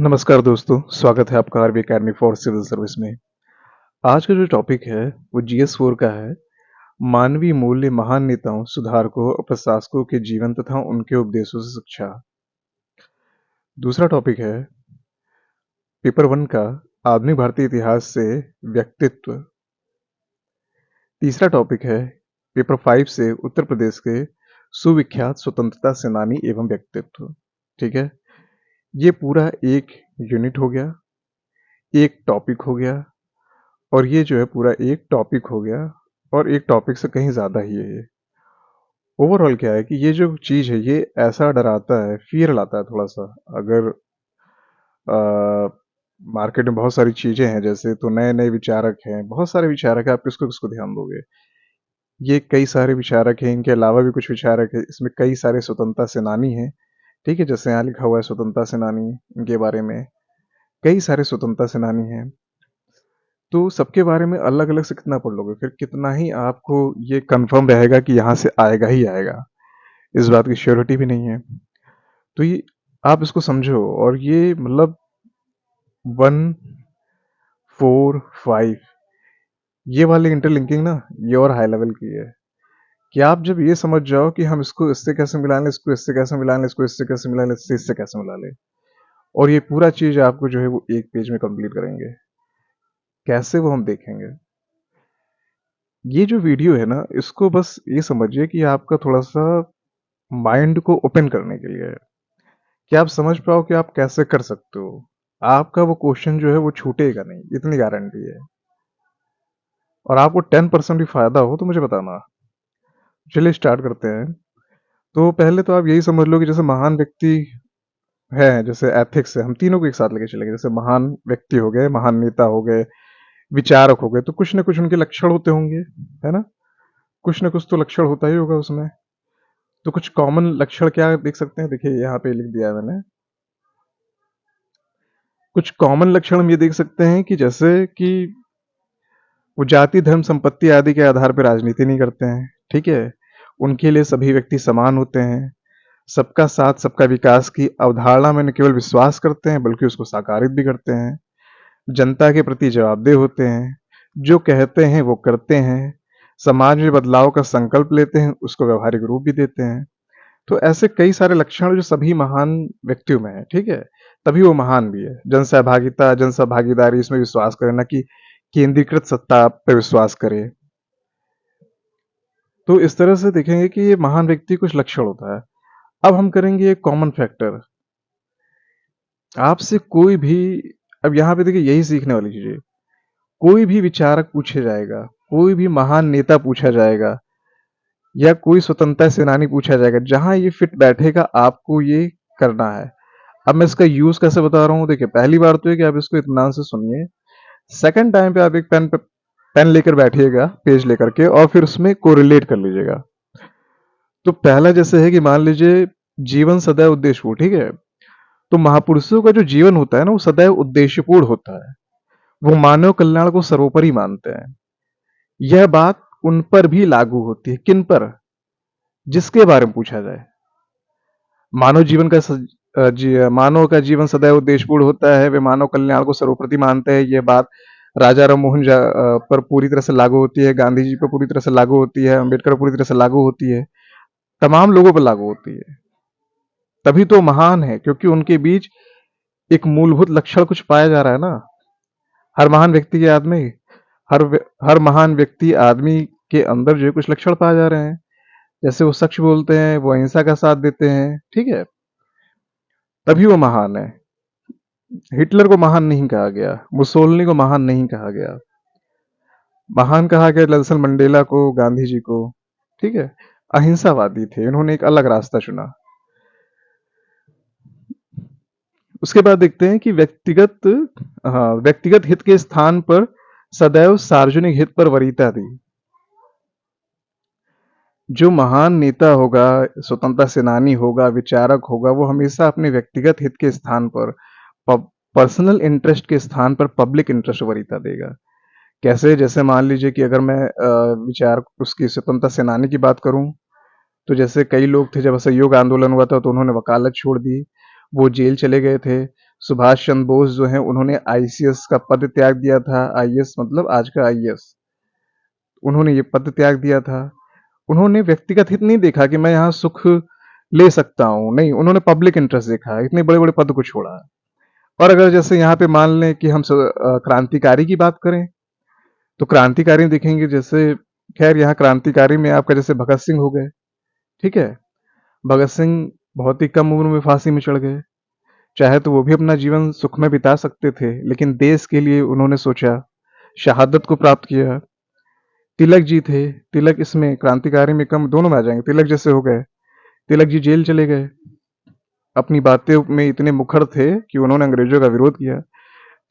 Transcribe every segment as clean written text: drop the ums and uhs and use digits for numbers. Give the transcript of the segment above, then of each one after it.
नमस्कार दोस्तों, स्वागत है आपका RB academy for civil service में। आज का जो टॉपिक है वो GS4 का है। मानवीय मूल्य, महान नेताओं, सुधारकों और प्रशासकों के जीवन तथा उनके उपदेशों से शिक्षा। दूसरा टॉपिक है पेपर 1 का आधुनिक भारतीय इतिहास से व्यक्तित्व। तीसरा टॉपिक है पेपर 5 से उत्तर प्रदेश के सुविख्यात स्वतंत्रता सेनानी एवं व्यक्तित्व। ठीक है, ये पूरा एक यूनिट हो गया, एक टॉपिक हो गया, और ये जो है पूरा एक टॉपिक हो गया, और एक टॉपिक से कहीं ज़्यादा ही है ये। ओवरऑल क्या है कि ये जो चीज़ है ये ऐसा डराता है, फियर लाता है थोड़ा सा। अगर मार्केट में बहुत सारी चीज़ें हैं जैसे, तो नए नए विचारक हैं, बहुत सारे विचारक हैं, आप किसको किसको ध्यान दोगे? ये कई सारे विचारक हैं, इनके अलावा भी कुछ विचारक हैं, इसमें कई सारे स्वतंत्रता सेनानी हैं। ठीक है, जैसे यहाँ लिखा हुआ है स्वतंत्रता सेनानी, इनके बारे में कई सारे स्वतंत्रता सेनानी हैं। तो सबके बारे में अलग अलग से कितना पढ़ लोगे, फिर कितना ही आपको ये कंफर्म रहेगा कि यहाँ से आएगा ही आएगा, इस बात की श्योरिटी भी नहीं है। तो ये आप इसको समझो, और ये मतलब 1, 4, 5 ये वाली इंटरलिंकिंग ना, ये और हाई लेवल की है कि आप जब ये समझ जाओ कि हम इसको इससे कैसे मिला लें, इसको इससे कैसे मिला लें, इसको इससे कैसे मिला लें, इससे कैसे मिला लें, और ये पूरा चीज आपको जो है वो एक पेज में कंप्लीट करेंगे। कैसे, वो हम देखेंगे। ये जो वीडियो है ना, इसको बस ये समझिए कि आपका थोड़ा सा माइंड को ओपन करने के लिए है, कि आप समझ पाओ कि आप कैसे कर सकते हो। आपका वो क्वेश्चन जो है वो छूटेगा नहीं, इतनी गारंटी है। और आपको 10% भी फायदा हो तो मुझे बताना। चलिए स्टार्ट करते हैं। तो पहले तो आप यही समझ लो कि जैसे महान व्यक्ति है, जैसे एथिक्स है, हम तीनों को एक साथ लेके चलेंगे। जैसे महान व्यक्ति हो गए, महान नेता हो गए, विचारक हो गए, तो कुछ ना कुछ उनके लक्षण होते होंगे, है ना? कुछ ना कुछ तो लक्षण होता ही होगा उसमें। तो कुछ कॉमन लक्षण क्या देख सकते हैं, देखिए यहाँ पे लिख दिया है मैंने। कुछ कॉमन लक्षण हम ये देख सकते हैं कि जैसे कि वो जाति, धर्म, संपत्ति आदि के आधार पर राजनीति नहीं करते हैं। ठीक है, उनके लिए सभी व्यक्ति समान होते हैं। सबका साथ, सबका विकास की अवधारणा में न केवल विश्वास करते हैं बल्कि उसको साकारित भी करते हैं। जनता के प्रति जवाबदेह होते हैं, जो कहते हैं वो करते हैं। समाज में बदलाव का संकल्प लेते हैं, उसको व्यवहारिक रूप भी देते हैं। तो ऐसे कई सारे लक्षण जो सभी महान व्यक्तियों में है। ठीक है, तभी वो महान भी है। जन सहभागिता, जन भागीदारी, इसमें विश्वास करे, ना कि केंद्रीकृत सत्ता पर विश्वास करे। तो इस तरह से देखेंगे कि ये महान व्यक्ति कुछ लक्षण होता है। अब हम करेंगे एक कॉमन फैक्टर। आपसे कोई भी, अब यहाँ पे देखिए यही सीखने वाली चीज है। कोई भी विचारक पूछे जाएगा, कोई भी महान नेता पूछा जाएगा, या कोई स्वतंत्रता सेनानी पूछा जाएगा, जहां ये फिट बैठेगा आपको ये करना है। अब मैं इसका यूज कैसे बता रहा हूँ, देखिए पहली बार तो है कि आप इसको इत्मीनान से सुनिए। सेकंड टाइम पे आप एक पेन लेकर बैठिएगा, पेज लेकर के, और फिर उसमें कोरिलेट कर लीजिएगा। तो पहला जैसे है कि मान लीजिए जीवन सदैव उद्देश्यपूर्ण। ठीक है, तो महापुरुषों का जो जीवन होता है ना, वो सदैव उद्देश्यपूर्ण होता है। वो मानव कल्याण को सर्वोपरि मानते हैं। यह बात उन पर भी लागू होती है। किन पर? जिसके बारे में पूछा जाए। मानव जीवन का मानव का जीवन सदैव उद्देश्यपूर्ण होता है, वे मानव कल्याण को सर्वोपरि मानते हैं। यह बात राजा राम मोहन पर पूरी तरह से लागू होती है, गांधी जी पर पूरी तरह से लागू होती है, अम्बेडकर पूरी तरह से लागू होती है, तमाम लोगों पर लागू होती है। तभी तो महान है, क्योंकि उनके बीच एक मूलभूत लक्षण कुछ पाया जा रहा है ना। हर महान व्यक्ति के आदमी, हर हर महान व्यक्ति आदमी के अंदर जो है कुछ लक्षण पाए जा रहे हैं। जैसे वो सच बोलते हैं, वो अहिंसा का साथ देते हैं। ठीक है, तभी वो महान है। हिटलर को महान नहीं कहा गया, मुसोलिनी को महान नहीं कहा गया। महान कहा गया नेल्सन मंडेला को, गांधी जी को। ठीक है, अहिंसावादी थे, इन्होंने एक अलग रास्ता चुना। उसके बाद देखते हैं कि व्यक्तिगत हित के स्थान पर सदैव सार्वजनिक हित पर वरीयता दी। जो महान नेता होगा, स्वतंत्रता सेनानी होगा, विचारक होगा, वो हमेशा अपने व्यक्तिगत हित के स्थान पर, पर्सनल इंटरेस्ट के स्थान पर पब्लिक इंटरेस्ट वरीयता देगा। कैसे? जैसे मान लीजिए कि अगर मैं विचार उसकी स्वतंत्रता सेनानी की बात करूं, तो जैसे कई लोग थे, जब असहयोग आंदोलन हुआ था तो उन्होंने वकालत छोड़ दी, वो जेल चले गए थे। सुभाष चंद्र बोस जो हैं उन्होंने आईसीएस का पद त्याग दिया था। आईएएस मतलब आज का आईएएस, उन्होंने ये पद त्याग दिया था। उन्होंने व्यक्तिगत हित नहीं देखा कि मैं यहाँ सुख ले सकता हूँ, नहीं, उन्होंने पब्लिक इंटरेस्ट देखा, इतने बड़े बड़े पद को छोड़ा। और अगर जैसे यहाँ पे मान लें कि हम क्रांतिकारी की बात करें, तो क्रांतिकारी देखेंगे जैसे, खैर यहाँ क्रांतिकारी में आपका जैसे भगत सिंह हो गए, ठीक है। भगत सिंह बहुत ही कम उम्र में फांसी में चढ़ गए। चाहे तो वो भी अपना जीवन सुख में बिता सकते थे, लेकिन देश के लिए उन्होंने सोचा, शहादत को प्राप्त किया। तिलक जी थे, तिलक इसमें क्रांतिकारी में कम दोनों में आ जाएंगे, तिलक जैसे हो गए। तिलक जी जेल चले गए, अपनी बातें में इतने मुखर थे कि उन्होंने अंग्रेजों का विरोध किया।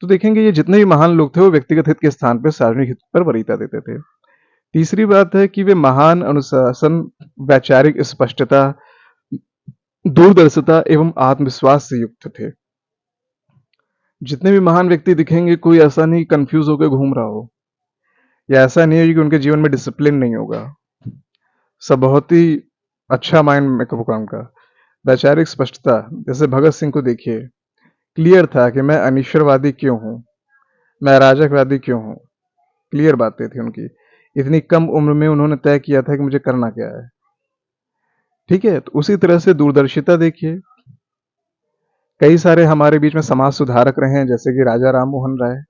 तो देखेंगे ये जितने भी महान लोग थे वो व्यक्तिगत हित के स्थान पर सार्वजनिक हित पर वरीयता देते थे। तीसरी बात है कि वे महान अनुशासन, वैचारिक स्पष्टता, दूरदर्शिता एवं आत्मविश्वास से युक्त थे। जितने भी महान व्यक्ति दिखेंगे कोई ऐसा नहीं कंफ्यूज होकर घूम रहा हो, या ऐसा नहीं है कि उनके जीवन में डिसिप्लिन नहीं होगा। सब बहुत ही अच्छा माइंड मेकअप होगा उनका। वैचारिक स्पष्टता, जैसे भगत सिंह को देखिए, क्लियर था कि मैं अनिश्वरवादी क्यों हूं, मैं अराजकवादी क्यों हूं। क्लियर बातें थी उनकी। इतनी कम उम्र में उन्होंने तय किया था कि मुझे करना क्या है, ठीक है। तो उसी तरह से दूरदर्शिता देखिए, कई सारे हमारे बीच में समाज सुधारक रहे हैं, जैसे कि राजा राम मोहन राय।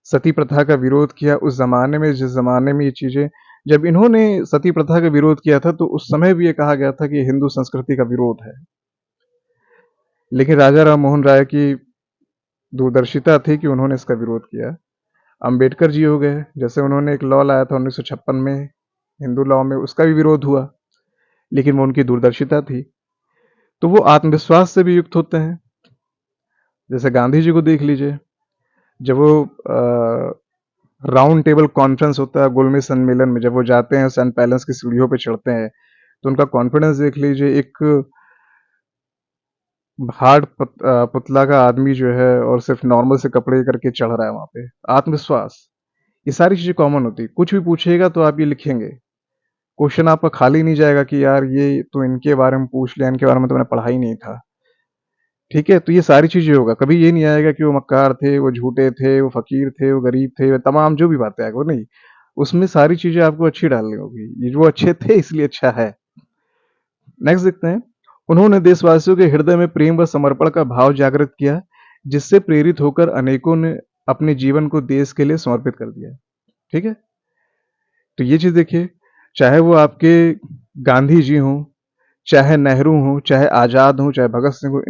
सती प्रथा का विरोध किया उस जमाने में, जिस जमाने में ये चीजें, जब इन्होंने सती प्रथा का विरोध किया था तो उस समय भी ये कहा गया था कि ये हिंदू संस्कृति का विरोध है। लेकिन राजा राम मोहन राय की दूरदर्शिता थी कि उन्होंने इसका विरोध किया। अंबेडकर जी हो गए, जैसे उन्होंने एक लॉ लाया था 1956 में, हिंदू लॉ में, उसका भी विरोध हुआ, लेकिन वो उनकी दूरदर्शिता थी। तो वो आत्मविश्वास से भी युक्त होते हैं। जैसे गांधी जी को देख लीजिए, जब वो राउंड टेबल कॉन्फ्रेंस होता है, गोलमेज सम्मेलन में जब वो जाते हैं, सन पैलेस की सीढ़ियों पे चढ़ते हैं, तो उनका कॉन्फिडेंस देख लीजिए। एक पुतला का आदमी जो है और सिर्फ नॉर्मल से कपड़े करके चढ़ रहा है वहां पे, आत्मविश्वास। ये सारी चीजें कॉमन होती है। कुछ भी पूछेगा तो आप ये लिखेंगे, क्वेश्चन आपका खाली नहीं जाएगा कि यार ये तो इनके बारे में पूछ लिया, इनके बारे में तो मैंने पढ़ा ही नहीं था, ठीक है। तो ये सारी चीजें होगा, कभी ये नहीं आएगा कि वो मक्कार थे, वो झूठे थे, वो फकीर थे, वो गरीब थे, वो तमाम जो भी बातें आएगा, वो नहीं। उसमें सारी चीजें आपको अच्छी डालनी होगी, ये वो अच्छे थे इसलिए अच्छा है। नेक्स्ट देखते हैं, उन्होंने देशवासियों के हृदय में प्रेम व समर्पण का भाव जागृत किया, जिससे प्रेरित होकर अनेकों ने अपने जीवन को देश के लिए समर्पित कर दिया, ठीक है। तो ये चीज देखिए, चाहे वो आपके गांधी जी हों, चाहे नेहरू हों, चाहे आजाद हों, चाहे भगत सिंह हो,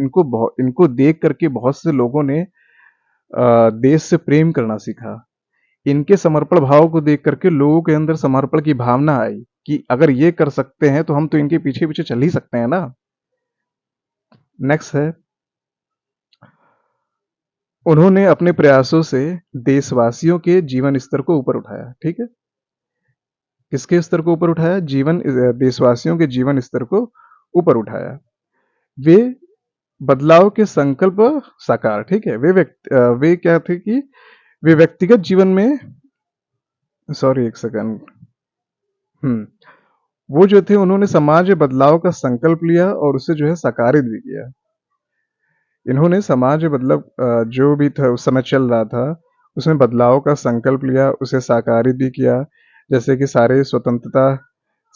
इनको देख करके बहुत से लोगों ने देश से प्रेम करना सीखा। इनके समर्पण भाव को देख करके लोगों के अंदर समर्पण की भावना आई कि अगर ये कर सकते हैं तो हम तो इनके पीछे पीछे चल ही सकते हैं ना। नेक्स्ट है, उन्होंने अपने प्रयासों से देशवासियों के जीवन स्तर को ऊपर उठाया, ठीक है। किसके स्तर को ऊपर उठाया? देशवासियों के जीवन स्तर को ऊपर उठाया। वे बदलाव के संकल्प साकार, ठीक है। वे क्या थे कि वे व्यक्तिगत जीवन में, सॉरी एक सेकंड, वो जो थे उन्होंने समाज में बदलाव का संकल्प लिया और उसे जो है साकारित भी किया। इन्होंने समाज में जो भी था उस समय चल रहा था उसमें बदलाव का संकल्प लिया, उसे साकारित भी किया। जैसे कि सारे स्वतंत्रता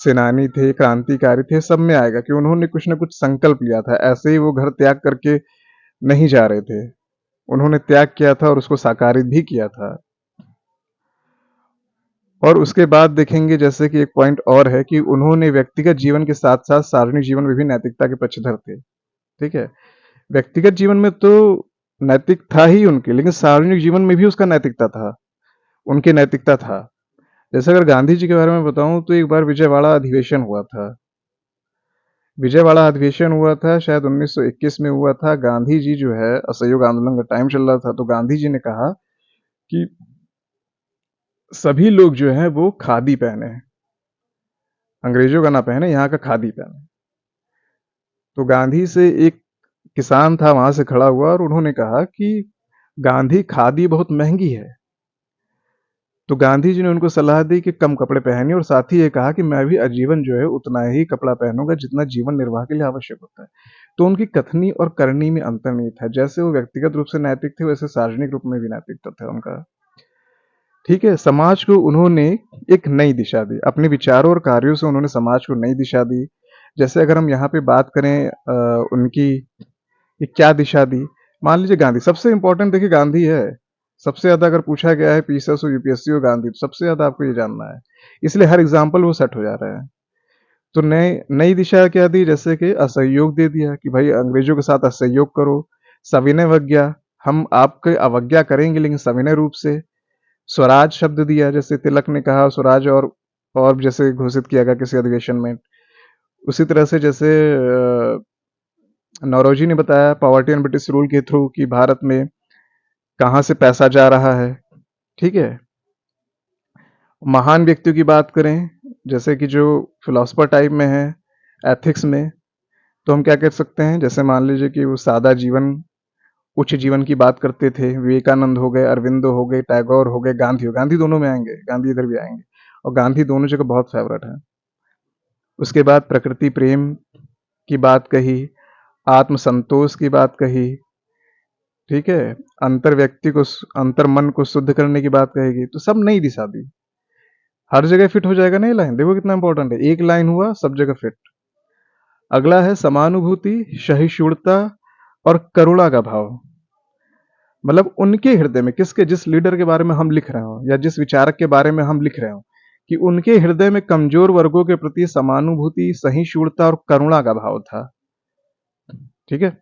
सेनानी थे, क्रांतिकारी थे, सब में आएगा कि उन्होंने कुछ ना कुछ संकल्प लिया था। ऐसे ही वो घर त्याग करके नहीं जा रहे थे, उन्होंने त्याग किया था और उसको साकारित भी किया था। और उसके बाद देखेंगे जैसे कि एक पॉइंट और है कि उन्होंने व्यक्तिगत जीवन के साथ साथ सार्वजनिक जीवन में भी नैतिकता के पक्षधर थे, ठीक है। व्यक्तिगत जीवन में तो नैतिक था ही उनके, लेकिन सार्वजनिक जीवन में भी उसका नैतिकता था, उनके नैतिकता था। जैसे अगर गांधी जी के बारे में बताऊं तो एक बार विजयवाड़ा अधिवेशन हुआ था। विजयवाड़ा अधिवेशन हुआ था शायद 1921 में हुआ था। गांधी जी जो है, असहयोग आंदोलन का टाइम चल रहा था, तो गांधी जी ने कहा कि सभी लोग जो है वो खादी पहने, अंग्रेजों का ना पहने, यहाँ का खादी पहने। तो गांधी से एक किसान था वहां से खड़ा हुआ और उन्होंने कहा कि गांधी खादी बहुत महंगी है। तो गांधी जी ने उनको सलाह दी कि कम कपड़े पहनिए और साथ ही ये कहा कि मैं भी आजीवन जो है उतना ही कपड़ा पहनूंगा जितना जीवन निर्वाह के लिए आवश्यक होता है। तो उनकी कथनी और करनी में अंतर नहीं था। जैसे वो व्यक्तिगत रूप से नैतिक थे, वैसे सार्वजनिक रूप में भी नैतिकता था उनका। ठीक है, समाज को उन्होंने एक नई दिशा दी, अपने विचारों और कार्यों से उन्होंने समाज को नई दिशा दी। जैसे अगर हम यहाँ पे बात करें उनकी ये क्या दिशा दी, मान लीजिए गांधी सबसे इंपॉर्टेंट, देखिए गांधी है सबसे ज्यादा, अगर पूछा गया है पीएसएस हो यूपीएससी हो गांधी, तो सबसे ज्यादा आपको ये जानना है, इसलिए हर एग्जाम्पल वो सेट हो जा रहा है। तो नई नई दिशा क्या दी, जैसे कि असहयोग दे दिया कि भाई अंग्रेजों के साथ असहयोग करो, सविनय अवज्ञा, हम आपके अवज्ञा करेंगे लेकिन सविनय रूप से। स्वराज शब्द दिया, जैसे तिलक ने कहा स्वराज, और जैसे घोषित किया गया किसी अधिवेशन में। उसी तरह से जैसे नौरोजी ने बताया पॉवर्टी एंड ब्रिटिश रूल के थ्रू कि भारत में कहाँ से पैसा जा रहा है। ठीक है, महान व्यक्तियों की बात करें, जैसे कि जो फिलोसफर टाइप में है, एथिक्स में, तो हम क्या कह सकते हैं, जैसे मान लीजिए कि वो सादा जीवन उच्च जीवन की बात करते थे। विवेकानंद हो गए, अरविंदो हो गए, टैगोर हो गए, गांधी हो, गांधी दोनों में आएंगे, गांधी इधर भी आएंगे, और गांधी दोनों जगह बहुत फेवरेट है। उसके बाद प्रकृति प्रेम की बात कही, आत्मसंतोष की बात कही। ठीक है, अंतर व्यक्ति को, अंतर मन को शुद्ध करने की बात कहेगी। तो सब नई दिशा दी, हर जगह फिट हो जाएगा ना ये लाइन, देखो कितना इंपॉर्टेंट है, एक लाइन हुआ सब जगह फिट। अगला है समानुभूति, सहिष्णुता और करुणा का भाव। मतलब उनके हृदय में, किसके, जिस लीडर के बारे में हम लिख रहे हो या जिस विचारक के बारे में हम लिख रहे हो, कि उनके हृदय में कमजोर वर्गों के प्रति समानुभूति, सहिष्णुता और करुणा का भाव था। ठीक है,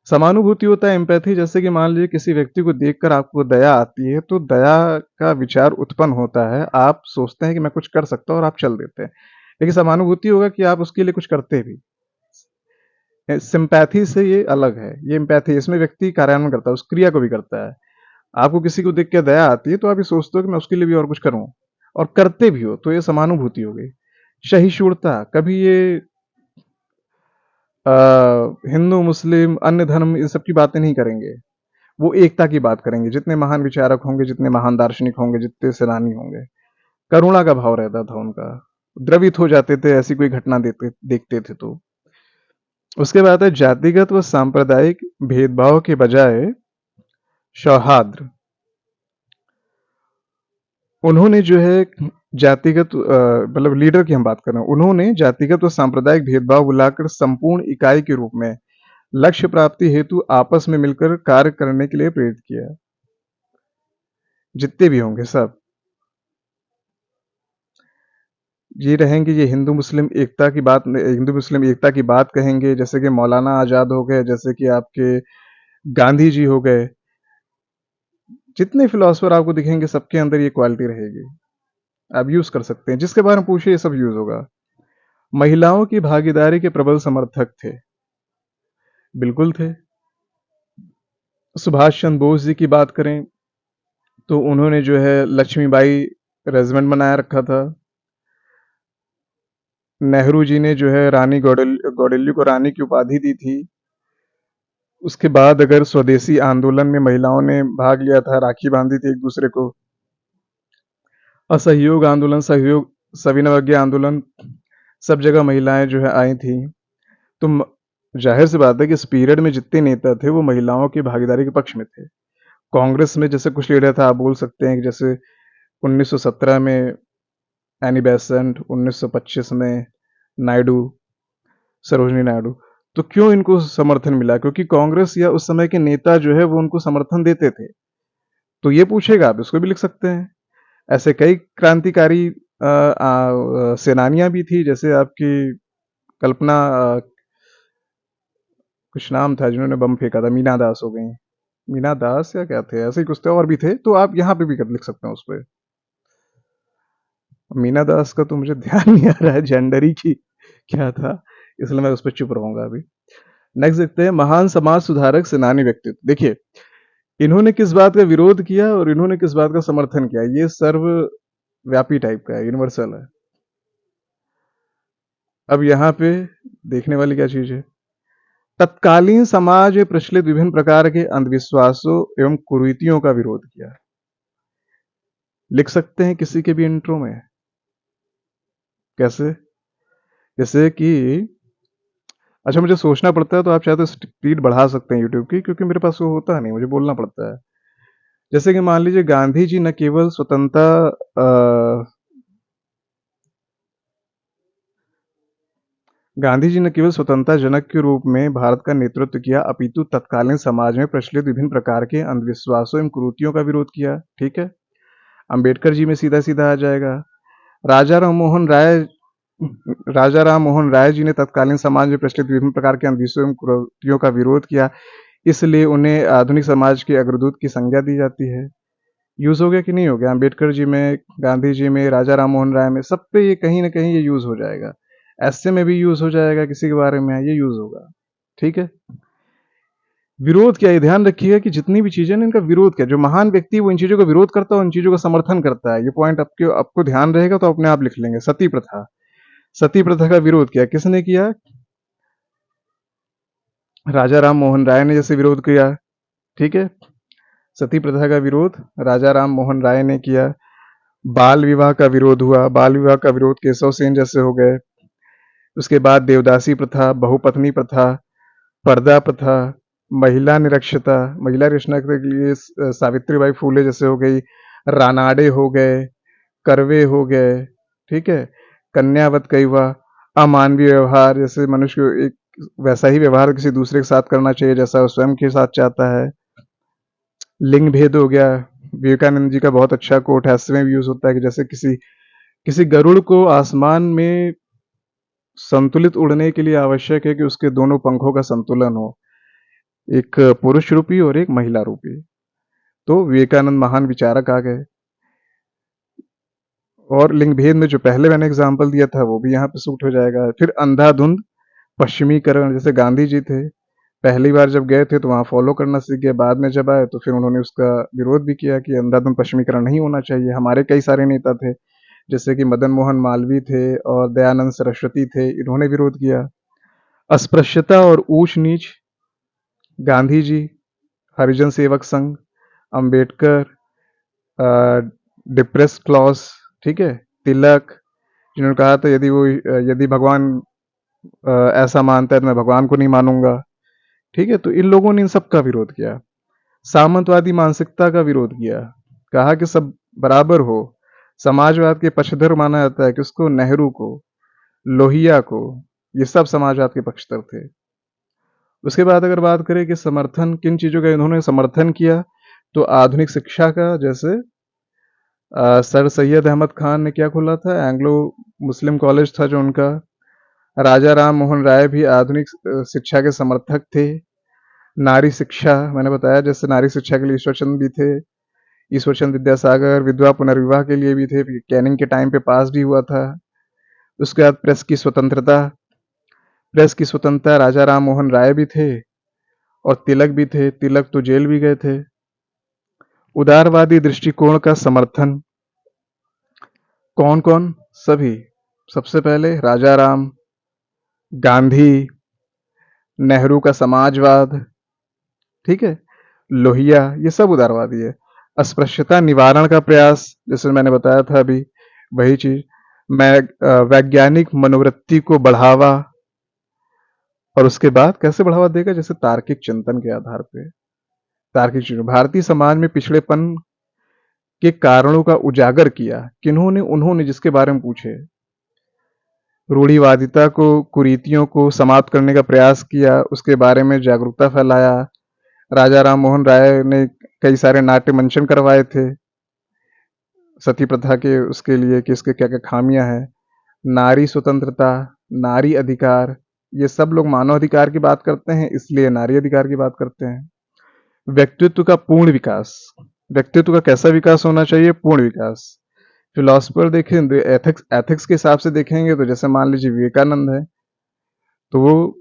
समानुभूति होता है एम्पैथी, जैसे कि मान लीजिए किसी व्यक्ति को देखकर आपको दया आती है, तो दया का विचार उत्पन्न होता है, आप सोचते हैं कि मैं कुछ कर सकता हूं और आप चल देते हैं। लेकिन समानुभूति होगा कि आप उसके लिए कुछ करते भी। सिंपैथी से ये अलग है, ये एम्पैथी, इसमें व्यक्ति कार्यान्वयन करता है, उस क्रिया को भी करता है। आपको किसी को देख के दया आती है तो आप ये सोचते हो कि मैं उसके लिए भी और कुछ करूं, और करते भी हो, तो ये समानुभूति हो गई। सहिष्णुता, कभी ये हिंदू मुस्लिम अन्य धर्म इन सब की बातें नहीं करेंगे, वो एकता की बात करेंगे। जितने महान विचारक होंगे, जितने महान दार्शनिक होंगे, जितने सेनानी होंगे, करुणा का भाव रहता था उनका, द्रवित हो जाते थे ऐसी कोई घटना देखते थे तो। उसके बाद है जातिगत व सांप्रदायिक भेदभाव के बजाय सौहार्द। उन्होंने जो है जातिगत मतलब लीडर की हम बात कर रहे हैं, उन्होंने जातिगत व सांप्रदायिक भेदभाव बुलाकर संपूर्ण इकाई के रूप में लक्ष्य प्राप्ति हेतु आपस में मिलकर कार्य करने के लिए प्रेरित किया, जितने भी होंगे सब। ये रहेंगे, ये हिंदू मुस्लिम एकता की बात, हिंदू मुस्लिम एकता की बात कहेंगे, जैसे कि मौलाना आजाद हो गए, जैसे कि आपके गांधी जी हो गए, जितने फिलोसफर आपको दिखेंगे सबके अंदर ये क्वालिटी रहेगी, आप यूज कर सकते हैं, जिसके बारे में पूछे ये सब यूज होगा। महिलाओं की भागीदारी के प्रबल समर्थक थे, बिल्कुल थे। सुभाष चंद्र बोस जी की बात करें तो उन्होंने जो है लक्ष्मीबाई रेजिमेंट बनाया रखा था। नेहरू जी ने जो है रानी गौडल्यू को रानी की उपाधि दी थी। उसके बाद अगर स्वदेशी आंदोलन में महिलाओं ने भाग लिया था, राखी बांधी थी एक दूसरे को। असहयोग आंदोलन, सहयोग, सविनय अवज्ञा आंदोलन, सब जगह महिलाएं जो है आई थी। तो जाहिर सी बात है कि इस पीरियड में जितने नेता थे वो महिलाओं की भागीदारी के पक्ष में थे। कांग्रेस में जैसे कुछ लीडर था, आप बोल सकते हैं कि जैसे 1917 में एनी बेसेंट, 1925 में नायडू, सरोजनी नायडू। तो क्यों इनको समर्थन मिला, क्योंकि कांग्रेस या उस समय के नेता जो है वो उनको समर्थन देते थे। तो ये पूछेगा, आप इसको भी लिख सकते हैं। ऐसे कई क्रांतिकारी सेनानियां भी थी, जैसे आपकी कल्पना, कुछ नाम था जिन्होंने बम फेंका था, मीना दास हो गई, मीना दास या क्या थे, ऐसे ही कुछ थे और भी थे, तो आप यहाँ पे भी लिख सकते हैं उस पर। मीना दास का तो मुझे ध्यान नहीं आ रहा है, जेंडरी की क्या था, इसलिए मैं उस पर चुप रहूंगा अभी। नेक्स्ट देखते हैं, महान समाज सुधारक सेनानी व्यक्तित्व। देखिए इन्होंने किस बात का विरोध किया और इन्होंने किस बात का समर्थन किया, ये सर्वव्यापी टाइप का है, यूनिवर्सल है। अब यहाँ पे देखने वाली क्या चीज है, तत्कालीन समाज में प्रचलित विभिन्न प्रकार के अंधविश्वासों एवं कुरीतियों का विरोध किया। लिख सकते हैं किसी के भी इंट्रो में, कैसे, जैसे कि अच्छा, मुझे सोचना पड़ता है, तो आप चाहे तो स्पीड बढ़ा सकते हैं यूट्यूब की, क्योंकि मेरे पास वो होता नहीं, मुझे बोलना पड़ता है। जैसे कि मान लीजिए, गांधी जी न केवल गांधी जी ने केवल स्वतंत्रता जनक के रूप में भारत का नेतृत्व किया, अपितु तत्कालीन समाज में प्रचलित विभिन्न प्रकार के अंधविश्वासों एवं कुरीतियों का विरोध किया। ठीक है। अंबेडकर जी में सीधा सीधा आ जाएगा। राजा राम मोहन राय राजा राम मोहन राय जी ने तत्कालीन समाज में प्रचलित विभिन्न प्रकार के अंधविश्वासों एवं कुरीतियों का विरोध किया, इसलिए उन्हें आधुनिक समाज के अग्रदूत की संज्ञा दी जाती है। यूज हो गया कि नहीं हो गया? अंबेडकर जी में, गांधी जी में, राजा राम मोहन राय में, सब पे ये कहीं ना कहीं ये यूज हो जाएगा। ऐसे में भी यूज हो जाएगा, किसी के बारे में है ये यूज होगा। ठीक है। विरोध क्या, ये ध्यान रखिएगा कि जितनी भी चीजें ना, इनका विरोध क्या, जो महान व्यक्ति है वो इन चीजों का विरोध करता है, उन चीजों का समर्थन करता है। ये पॉइंट आपके आपको ध्यान रहेगा तो अपने आप लिख लेंगे। सती प्रथा, सती प्रथा का विरोध किया किसने किया? राजा राम मोहन राय ने जैसे विरोध किया। ठीक है। सती प्रथा का विरोध राजा राम मोहन राय ने किया। बाल विवाह का विरोध हुआ, बाल विवाह का विरोध केशव सेन जैसे हो गए। उसके बाद देवदासी प्रथा, बहुपत्नी प्रथा, पर्दा प्रथा, महिला निरक्षरता, महिला निरक्षरता के लिए सावित्रीबाई फूले जैसे हो गई, रानाडे हो गए, करवे हो गए। ठीक है। कन्यावत कैवा, अमानवीय व्यवहार, जैसे मनुष्य को एक वैसा ही व्यवहार किसी दूसरे के साथ करना चाहिए जैसा वो स्वयं के साथ चाहता है। लिंग भेद हो गया। विवेकानंद जी का बहुत अच्छा कोट है, ऐसे में भी यूज होता है कि जैसे किसी किसी गरुड़ को आसमान में संतुलित उड़ने के लिए आवश्यक है कि उसके दोनों पंखों का संतुलन हो, एक पुरुष रूपी और एक महिला रूपी। तो विवेकानंद महान विचारक आ गए। और लिंग भेद में जो पहले मैंने एग्जाम्पल दिया था वो भी यहाँ पे सूट हो जाएगा। फिर अंधाधुंध पश्चिमीकरण, जैसे गांधी जी थे, पहली बार जब गए थे तो वहां फॉलो करना सीख गए, बाद में जब आए तो फिर उन्होंने उसका विरोध भी किया कि अंधाधुंध पश्चिमीकरण नहीं होना चाहिए। हमारे कई सारे नेता थे, जैसे कि मदन मोहन मालवीय थे और दयानंद सरस्वती थे, इन्होंने विरोध किया। अस्पृश्यता और ऊंच नीच, गांधी जी, हरिजन सेवक संघ, अंबेडकर, डिप्रेस क्लॉज, ठीक है, तिलक, जिन्होंने कहा था यदि भगवान ऐसा मानता है तो मैं भगवान को नहीं मानूंगा। ठीक है। तो इन लोगों ने इन सब का विरोध किया। सामंतवादी मानसिकता का विरोध किया, कहा कि सब बराबर हो। समाजवाद के पक्षधर माना जाता है कि उसको, नेहरू को, लोहिया को, ये सब समाजवाद के पक्षधर थे। उसके बाद अगर बात करें कि समर्थन किन चीजों का इन्होंने समर्थन किया, तो आधुनिक शिक्षा का, जैसे सर सैयद अहमद खान ने क्या खोला था, एंग्लो मुस्लिम कॉलेज था जो उनका। राजा राम मोहन राय भी आधुनिक शिक्षा के समर्थक थे। नारी शिक्षा मैंने बताया, जैसे नारी शिक्षा के लिए ईश्वरचंद भी थे, ईश्वरचंद विद्यासागर। विधवा पुनर्विवाह के लिए भी थे, कैनिंग के टाइम पे पास भी हुआ था। उसके बाद प्रेस की स्वतंत्रता, प्रेस की स्वतंत्रता राजा राम मोहन राय भी थे और तिलक भी थे, तिलक तो जेल भी गए थे। उदारवादी दृष्टिकोण का समर्थन कौन कौन? सभी। सबसे पहले राजा राम, गांधी, नेहरू का समाजवाद, ठीक है, लोहिया, ये सब उदारवादी है। अस्पृश्यता निवारण का प्रयास, जैसे मैंने बताया था अभी, वही चीज। मैं वैज्ञानिक मनोवृत्ति को बढ़ावा, और उसके बाद कैसे बढ़ावा देगा, जैसे तार्किक चिंतन के आधार पे। तार्किक चिंतन, भारतीय समाज में पिछड़ेपन के कारणों का उजागर किया। किन्होंने? उन्होंने, जिसके बारे में पूछे। रूढ़िवादिता को, कुरीतियों को समाप्त करने का प्रयास किया, उसके बारे में जागरूकता फैलाया। राजा राम मोहन राय ने कई सारे नाट्य मंचन करवाए थे सती प्रथा के, उसके लिए कि इसके क्या क्या खामियां हैं। नारी स्वतंत्रता, नारी अधिकार, ये सब लोग मानव अधिकार की बात करते हैं, इसलिए नारी अधिकार की बात करते हैं। व्यक्तित्व का पूर्ण विकास, व्यक्तित्व का कैसा विकास होना चाहिए? पूर्ण विकास। फिलोसफर देखें, एथिक्स एथिक्स के हिसाब से देखेंगे तो जैसे मान लीजिए विवेकानंद है, तो वो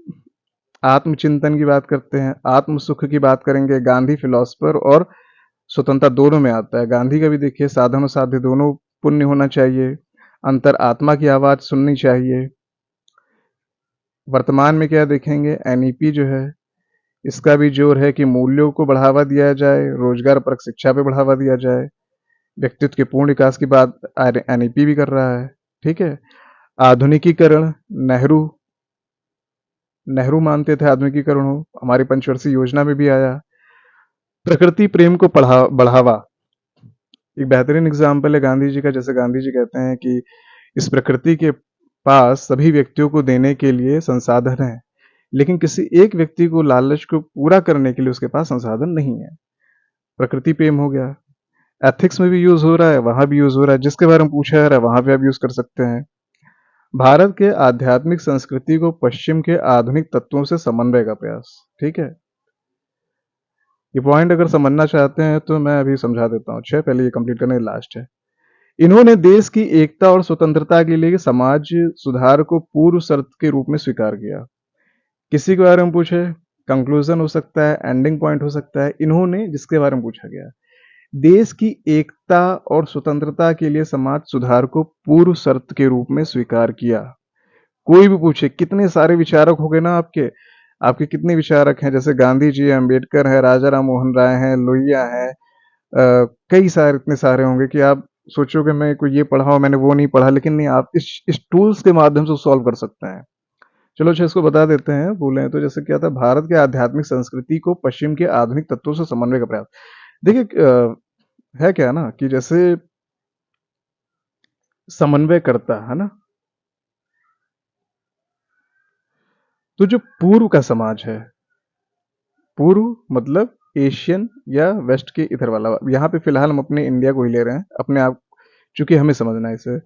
आत्मचिंतन की बात करते हैं, आत्म सुख की बात करेंगे। गांधी फिलोसफर और स्वतंत्रता दोनों में आता है। गांधी का भी देखिए, साधन और साध्य दोनों पुण्य होना चाहिए, अंतर आत्मा की आवाज सुननी चाहिए। वर्तमान में क्या देखेंगे, एनईपी जो है, इसका भी जोर है कि मूल्यों को बढ़ावा दिया जाए, रोजगार परक शिक्षा पे बढ़ावा दिया जाए। व्यक्तित्व के पूर्ण विकास की बात एनईपी भी कर रहा है। ठीक है। आधुनिकीकरण, नेहरू, नेहरू मानते थे आधुनिकीकरण हो, हमारी पंचवर्षीय योजना में भी आया। प्रकृति प्रेम को बढ़ावा, एक बेहतरीन एग्जाम्पल है गांधी जी का। जैसे गांधी जी कहते हैं कि इस प्रकृति के पास सभी व्यक्तियों को देने के लिए संसाधन है, लेकिन किसी एक व्यक्ति को लालच को पूरा करने के लिए उसके पास संसाधन नहीं है। प्रकृति प्रेम हो गया। एथिक्स में भी यूज हो रहा है, वहां भी यूज हो रहा है, जिसके बारे में पूछा जा रहा है वहां पे आप यूज कर सकते हैं। भारत के आध्यात्मिक संस्कृति को पश्चिम के आधुनिक तत्वों से समन्वय का प्रयास। ठीक है, ये पॉइंट अगर समझना चाहते हैं तो मैं अभी समझा देता हूँ। अच्छा, पहले ये कंप्लीट करने लास्ट है। इन्होंने देश की एकता और स्वतंत्रता के लिए समाज सुधार को पूर्व शर्त के रूप में स्वीकार किया। किसी के बारे में पूछे, कंक्लूजन हो सकता है, एंडिंग पॉइंट हो सकता है। इन्होंने जिसके बारे में पूछा गया, देश की एकता और स्वतंत्रता के लिए समाज सुधार को पूर्व शर्त के रूप में स्वीकार किया। कोई भी पूछे, कितने सारे विचारक हो गए ना आपके, आपके कितने विचारक हैं, जैसे गांधी जी, अम्बेडकर है, राजा राम मोहन राय हैं, लोहिया है, कई सारे, इतने सारे होंगे कि आप सोचोगे मैं कोई ये पढ़ा हो, मैंने वो नहीं पढ़ा, लेकिन नहीं, आप इस टूल्स के माध्यम से सॉल्व कर सकते हैं। चलो अच्छा, इसको बता देते हैं। बोले तो जैसे क्या था, भारत के आध्यात्मिक संस्कृति को पश्चिम के आधुनिक तत्वों से समन्वय का प्रयास। देखिए है क्या ना कि जैसे समन्वय करता है ना, तो जो पूर्व का समाज है, पूर्व मतलब एशियन या वेस्ट के इधर वाला, यहाँ पे फिलहाल हम अपने इंडिया को ही ले रहे हैं अपने आप, चूंकि हमें समझना है इसे।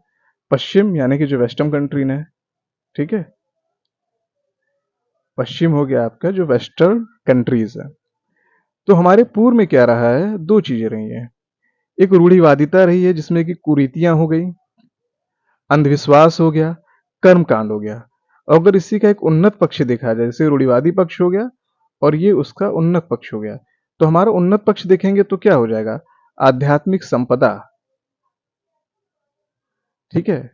पश्चिम यानी कि जो वेस्टर्न कंट्री ने, ठीक है, पश्चिम हो गया आपका जो वेस्टर्न कंट्रीज है। तो हमारे पूर्व में क्या रहा है, दो चीजें रही हैं। एक रूढ़िवादिता रही है जिसमें कि कुरीतियां हो गई, अंधविश्वास हो गया, कर्म कांड हो गया। और अगर इसी का एक उन्नत पक्ष देखा जाए, जैसे रूढ़िवादी पक्ष हो गया और ये उसका उन्नत पक्ष हो गया, तो हमारा उन्नत पक्ष देखेंगे तो क्या हो जाएगा, आध्यात्मिक संपदा। ठीक है,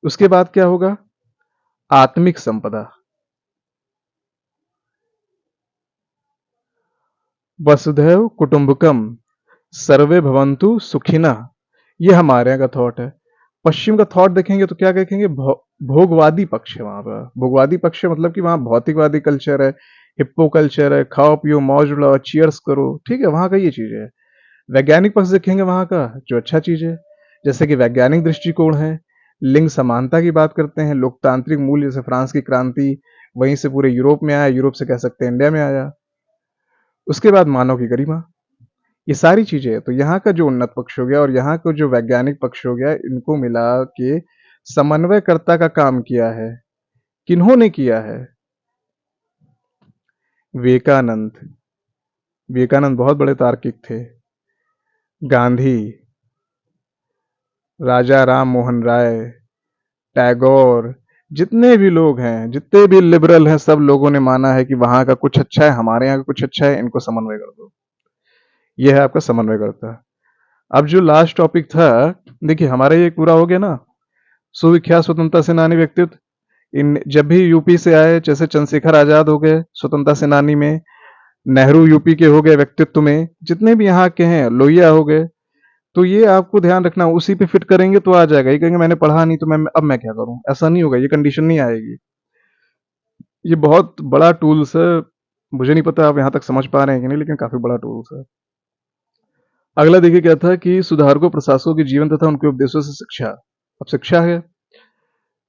उसके बाद क्या होगा, आत्मिक संपदा। वसुधैव कुटुंबकम, सर्वे भवंतु सुखिनः, ये हमारे यहाँ का थॉट है। पश्चिम का थॉट देखेंगे तो क्या देखेंगे, भोगवादी पक्ष है वहां पर। भोगवादी पक्ष है मतलब कि वहां भौतिकवादी कल्चर है, हिप्पो कल्चर है, खाओ पियो मौज उड़ाओ चीयर्स करो। ठीक है, वहां का ये चीज है। वैज्ञानिक पक्ष देखेंगे वहां का, जो अच्छा चीज है, जैसे कि वैज्ञानिक दृष्टिकोण है, लिंग समानता की बात करते हैं, लोकतांत्रिक मूल्य, जैसे फ्रांस की क्रांति वहीं से पूरे यूरोप में आया, यूरोप से कह सकते हैं इंडिया में आया। उसके बाद मानव की गरिमा, ये सारी चीजें हैं। तो यहाँ का जो उन्नत पक्ष हो गया और यहाँ का जो वैज्ञानिक पक्ष हो गया, इनको मिला के समन्वयकर्ता का काम किया है। किन्होंने किया है, विवेकानंद। विवेकानंद बहुत बड़े तार्किक थे। गांधी, राजा राम मोहन राय, टैगोर, जितने भी लोग हैं, जितने भी लिबरल हैं, सब लोगों ने माना है कि वहां का कुछ अच्छा है, हमारे यहाँ का कुछ अच्छा है, इनको समन्वय कर दो। ये है आपका समन्वयकर्ता। अब जो लास्ट टॉपिक था, देखिए हमारा ये पूरा हो गया ना, सुविख्यात स्वतंत्रता सेनानी व्यक्तित्व। इन जब भी यूपी से आए, जैसे चंद्रशेखर आजाद हो गए स्वतंत्रता सेनानी में, नेहरू यूपी के हो गए व्यक्तित्व में, जितने भी यहाँ के हैं, लोहिया हो गए, तो ये आपको ध्यान रखना, उसी पे फिट करेंगे तो आ जाएगा। ये कहेंगे मैंने पढ़ा नहीं तो मैं अब मैं क्या करूं, ऐसा नहीं होगा, ये कंडीशन नहीं आएगी। ये बहुत बड़ा टूल्स है, मुझे नहीं पता आप यहाँ तक समझ पा रहे हैं कि नहीं, लेकिन काफी बड़ा टूल्स है। अगला देखिए क्या था कि सुधारकों प्रशासकों के जीवन तथा उनके उपदेशों से शिक्षा। अब शिक्षा है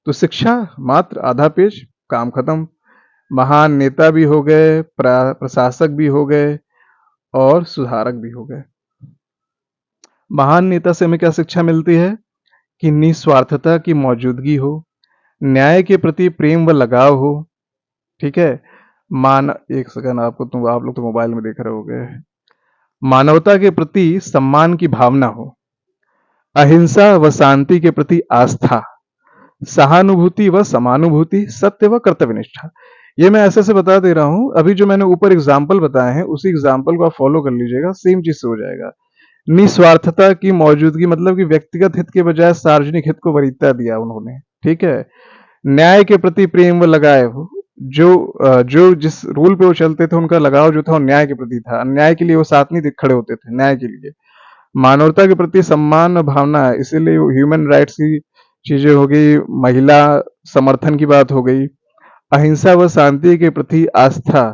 तो शिक्षा मात्र आधा पेज, काम खत्म। महान नेता भी हो गए, प्रशासक भी हो गए और सुधारक भी हो गए। महान नेता से हमें क्या शिक्षा मिलती है कि निस्वार्थता की मौजूदगी हो, न्याय के प्रति प्रेम व लगाव हो। ठीक है, एक सेकंड, आप लोग तो मोबाइल में देख रहे होगे। मानवता के प्रति सम्मान की भावना हो, अहिंसा व शांति के प्रति आस्था, सहानुभूति व समानुभूति, सत्य व कर्तव्यनिष्ठा। ये मैं ऐसे से बता दे रहा हूं, अभी जो मैंने ऊपर एग्जाम्पल बताए हैं उसी एग्जाम्पल को आप फॉलो कर लीजिएगा, सेम चीज से हो जाएगा। निस्वार्थता की मौजूदगी मतलब कि व्यक्तिगत हित के बजाय सार्वजनिक हित को वरीयता दिया उन्होंने। ठीक है, न्याय के प्रति प्रेम व लगाव, जो जिस रूल पे वो चलते थे उनका लगाव जो था वो न्याय के प्रति था, अन्याय के लिए वो साथ नहीं खड़े होते थे, न्याय के लिए। मानवता के प्रति सम्मान और भावना है, इसीलिए ह्यूमन राइट्स की चीजें हो गई, महिला समर्थन की बात हो गई, अहिंसा व शांति के प्रति आस्था।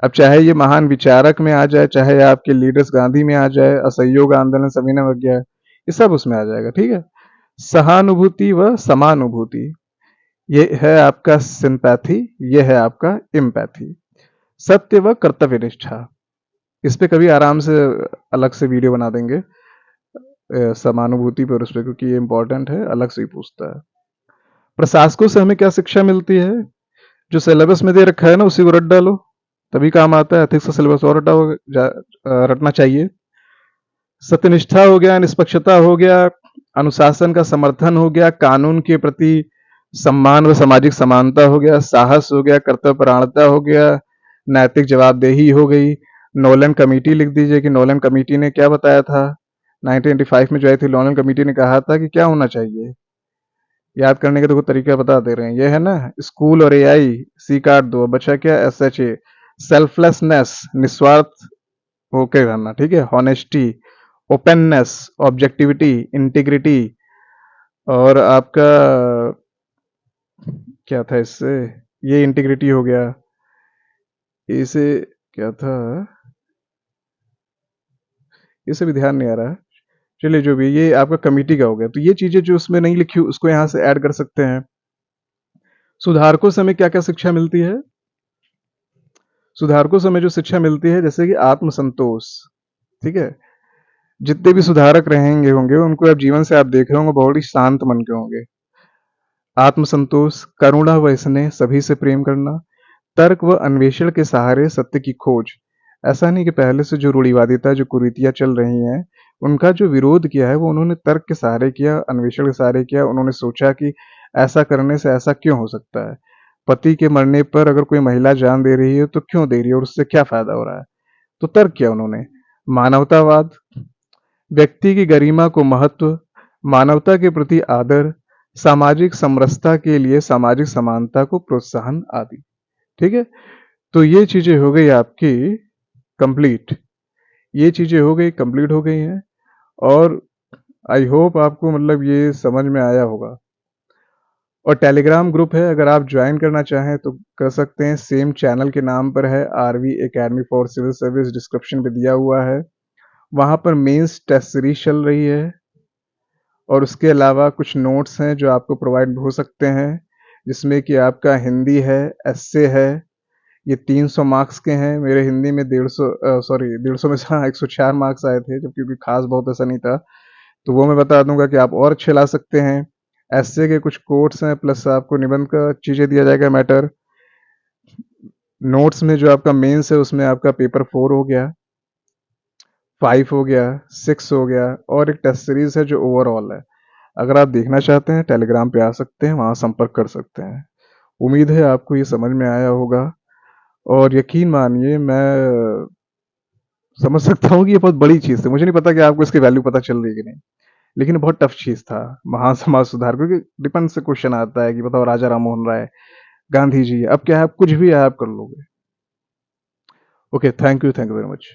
अब चाहे ये महान विचारक में आ जाए, चाहे आपके लीडर्स गांधी में आ जाए, असहयोग आंदोलन सविनय अवज्ञा, ये सब उसमें आ जाएगा। ठीक है। सहानुभूति व समानुभूति, ये है आपका सिंपैथी, ये है आपका इम्पैथी। सत्य व कर्तव्य निष्ठा, इस पे कभी आराम से अलग से वीडियो बना देंगे समानुभूति पर, उस पर, क्योंकि ये इंपॉर्टेंट है, अलग से ही पूछता है। प्रशासकों से हमें क्या शिक्षा मिलती है? जो सिलेबस में दे रखा है ना, उसी को रट डालो, तभी काम आता है। एथिक्स का सिलेबस और रटना चाहिए। सत्यनिष्ठा हो गया, निष्पक्षता हो गया, अनुशासन का समर्थन हो गया, कानून के प्रति सम्मान व सामाजिक समानता हो गया, साहस हो गया, कर्तव्यपरायणता हो गया, नैतिक जवाबदेही हो गई। नोलन कमेटी लिख दीजिए कि नोलन कमेटी ने क्या बताया था। 1985 में जो आई थी नोलन कमेटी ने कहा था कि क्या होना चाहिए। याद करने के तो कुछ तरीका बता दे रहे हैं। ये है ना, स्कूल और एआई, सी काट दो, बचा क्या, एसएचए, सेल्फलेसनेस, निस्वार्थ होके रहना। ठीक है। हॉनेस्टी, ओपननेस, ऑब्जेक्टिविटी, इंटीग्रिटी, और आपका क्या था इससे, ये इंटीग्रिटी हो गया, इसे क्या था, इसे भी ध्यान नहीं आ रहा है। चलिए जो भी, ये आपका कमिटी का हो गया। तो ये चीजें जो उसमें नहीं लिखी उसको यहाँ से ऐड कर सकते हैं। सुधारकों से हमें क्या क्या शिक्षा मिलती है? सुधारकों से हमें जो शिक्षा मिलती है, जैसे कि आत्मसंतोष। ठीक है। जितने भी सुधारक रहेंगे होंगे उनको अब जीवन से आप देख रहे होंगे बहुत ही शांत मन के होंगे। आत्मसंतोष, करुणा व स्नेह, सभी से प्रेम करना, तर्क व अन्वेषण के सहारे सत्य की खोज। ऐसा नहीं कि पहले से जो रूढ़िवादिता, जो कुरीतियां चल रही हैं, उनका जो विरोध किया है वो उन्होंने तर्क के सहारे किया, अन्वेषण के सहारे किया। उन्होंने सोचा कि ऐसा करने से ऐसा क्यों हो सकता है, पति के मरने पर अगर कोई महिला जान दे रही है तो क्यों दे रही है और उससे क्या फायदा हो रहा है। तो तर्क किया उन्होंने। मानवतावाद, व्यक्ति की गरिमा को महत्व, मानवता के प्रति आदर, सामाजिक समरसता के लिए सामाजिक समानता को प्रोत्साहन आदि। ठीक है। तो ये चीजें हो गई आपकी कंप्लीट, ये चीजें हो गई, कंप्लीट हो गई हैं। और आई होप आपको मतलब ये समझ में आया होगा। और टेलीग्राम ग्रुप है, अगर आप ज्वाइन करना चाहें तो कर सकते हैं। सेम चैनल के नाम पर है, RV academy for civil service, description पे दिया हुआ है। वहाँ पर मेंस टेस्ट सीरीज चल रही है, और उसके अलावा कुछ नोट्स हैं जो आपको प्रोवाइड हो सकते हैं, जिसमें कि आपका हिंदी है, एस्से है। ये 300 मार्क्स के हैं। मेरे हिंदी में 150 में से 104 मार्क्स आए थे, जबकि कोई खास बहुत ऐसा नहीं था। तो वो मैं बता दूंगा कि आप और अच्छे ला सकते हैं। एस्से के कुछ कोट्स हैं, प्लस आपको निबंध का चीजें दिया जाएगा, मैटर। नोट्स में जो आपका मेंस है उसमें आपका पेपर 4 हो गया, 5 हो गया, 6 हो गया, और एक टेस्ट सीरीज है जो ओवरऑल है। अगर आप देखना चाहते हैं टेलीग्राम पे आ सकते हैं, वहां संपर्क कर सकते हैं। उम्मीद है आपको ये समझ में आया होगा। और यकीन मानिए, मैं समझ सकता हूँ कि ये बहुत बड़ी चीज़ थी। मुझे नहीं पता कि आपको इसकी वैल्यू पता चल रही है कि नहीं, लेकिन बहुत टफ चीज़ था। महान समाज सुधार, क्योंकि डिपेंड से क्वेश्चन आता है कि बताओ राजा राम मोहन राय, गांधी जी, अब क्या है, आप कुछ भी है आप कर लोगे। Okay, thank you very much.